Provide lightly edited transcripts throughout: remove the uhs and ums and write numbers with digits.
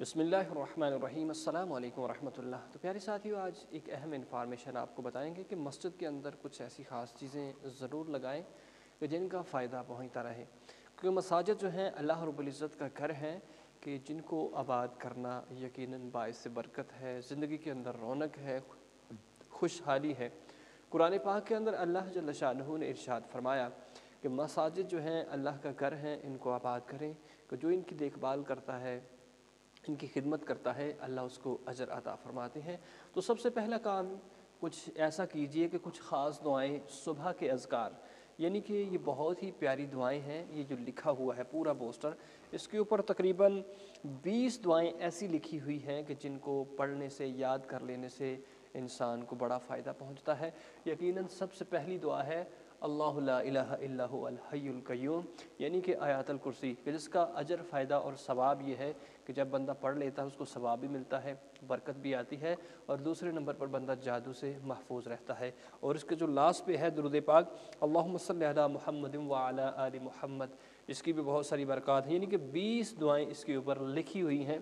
बिस्मिल्लाहिर्रहमानिर्रहीम अस्सलाम वालेकुम वरहमतुल्लाह। तो प्यारे साथियों, आज एक अहम इन्फॉर्मेशन आपको बताएंगे कि मस्जिद के अंदर कुछ ऐसी ख़ास चीज़ें ज़रूर लगाएं कि जिनका फ़ायदा पहुंचता रहे, क्योंकि मसाजिद जो हैं अल्लाह रब्बुल इज़्ज़त का घर है कि जिनको आबाद करना यकीनन बाइस बरकत है, ज़िंदगी के अंदर रौनक है, खुशहाली है। कुरान पाक के अंदर अल्लाह जल्ल शानहू ने इरशाद फरमाया कि मसाजिद जो हैं अल्लाह का घर है, इनको आबाद करें कि जो इनकी देखभाल करता है, इनकी खिदमत करता है, अल्लाह उसको अजर अता फरमाते हैं। तो सबसे पहला काम कुछ ऐसा कीजिए कि कुछ ख़ास दुआएं सुबह के अज़कार, यानी कि ये बहुत ही प्यारी दुआएं हैं। ये जो लिखा हुआ है पूरा पोस्टर, इसके ऊपर तकरीबन 20 दुआएं ऐसी लिखी हुई हैं कि जिनको पढ़ने से, याद कर लेने से इंसान को बड़ा फ़ायदा पहुंचता है। यकीनन सबसे पहली दुआ है अल्लाहु ला इलाहा इल्ला हुवल हय्युल क़य्यूम, यानी कि आयतुल कुर्सी, कि जिसका अजर फ़ायदा और सवाब ये है कि जब बंदा पढ़ लेता है उसको सवाब भी मिलता है, बरकत भी आती है, और दूसरे नंबर पर बंदा जादू से महफूज रहता है। और इसके जो लास्ट पे है दुरूद पाक अल्लाहुम्मा सल्लि अला मुहम्मदिन व अला आलि मुहम्मद, इसकी भी बहुत सारी बरक़ात हैं। यानी कि 20 दुआएं इसके ऊपर लिखी हुई हैं।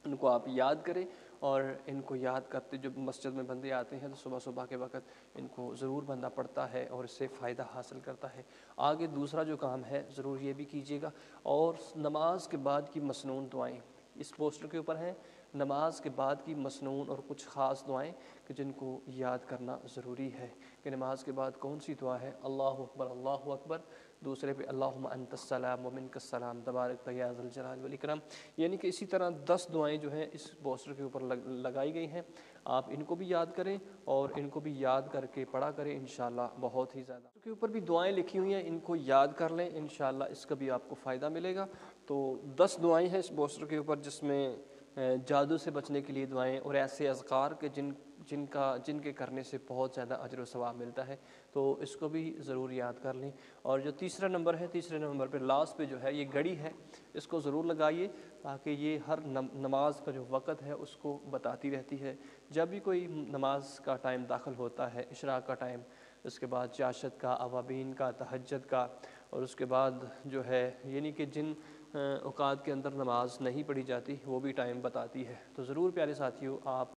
इनको आप याद करें, और इनको याद करते जब मस्जिद में बंदे आते हैं तो सुबह सुबह के वक़्त इनको ज़रूर बंदा पढ़ता है और इससे फ़ायदा हासिल करता है। आगे दूसरा जो काम है ज़रूर ये भी कीजिएगा, और नमाज के बाद की मसनून दुआएं इस पोस्टर के ऊपर हैं। नमाज के बाद की मसनून और कुछ ख़ास दुआएं कि जिनको याद करना ज़रूरी है कि नमाज के बाद कौन सी दुआ है। अल्लाहु अकबर, अल्लाहु अकबर, दूसरे पे अल्लाहुम्मा अंतस्सलाम व मिनकस्सलाम तबारक या ज़ल जलाल वल इकराम। यानी कि इसी तरह 10 दुआएं जो हैं इस पोस्टर के ऊपर लगाई गई हैं। आप इनको भी याद करें और इनको भी याद करके पढ़ा करें, इंशाअल्लाह बहुत ही ज़्यादा। इसके ऊपर भी दुआएं लिखी हुई हैं, इनको याद कर लें, इंशाअल्लाह इसका भी आपको फ़ायदा मिलेगा। तो 10 दुआएं हैं इस पोस्टर के ऊपर, जिसमें जादू से बचने के लिए दुआएं और ऐसे अज़कार के जिनके करने से बहुत ज़्यादा अजर व सवाब मिलता है, तो इसको भी ज़रूर याद कर लें। और जो तीसरा नंबर है, तीसरे नंबर पे लास्ट पे जो है ये घड़ी है, इसको ज़रूर लगाइए, ताकि ये हर नमाज का जो वक़्त है उसको बताती रहती है। जब भी कोई नमाज का टाइम दाखिल होता है, इशराक का टाइम, उसके बाद चाशत का, अवाबीन का, तहज्जुद का, और उसके बाद जो है यानी कि जिन औकात के अंदर नमाज नहीं पढ़ी जाती वो भी टाइम बताती है। तो ज़रूर प्यारे साथियों, आप